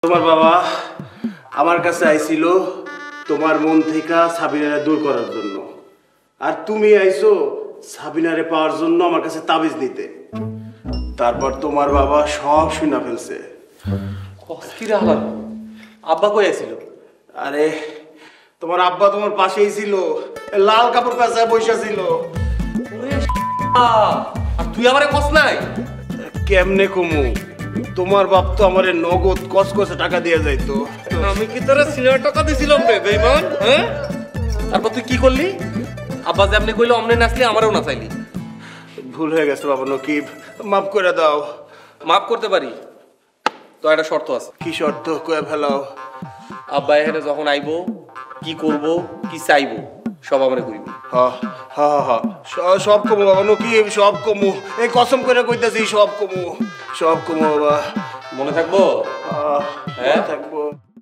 তোমার বাবা আমার কাছে আইছিল তোমার মন থেকে সাবিনারে দূর করার জন্য, আর তুমি আইছো সাবিনারে পাওয়ার জন্য আমার কাছে তাবিজ নিতে। তারপর তোমার বাবা সব শুনে ফেলছে। কিরে আবার আব্বা কই আছিল? আরে তোমার আব্বা তোমার পাশেই ছিল, লাল কাপড় পেঁচায় বসে ছিল। আর তুই আমারে কস নাই? কেমনে কমু, তোমার বাপ তো আমারে নগদ কসকসে টাকা দিয়ে যাইতো। আমি কি তোরে সিনেমা টাকা দিছিলাম রে বেঈমান? হ্যাঁ, তারপর তুই কি করলি? আব্বা যে আপনি কইলো অমনে নাচলি আমারও নাচাইলি। ভুল হয়ে গেছে বাবা নকিব, মাফ করে দাও। মাফ করতে পারি, তো একটা শর্ত আছে। কি শর্ত কয়ে ফেলাও। আব্বা এখানে যখন আইবো, কি করব কি চাইবো সব আমারে কইবি। সব কমু বাবা নকিব, সব কমু। এই কসম করে কইতাছি সব কমু, সব কমু বাবা। মনে থাকবো? হ্যাঁ থাকবো।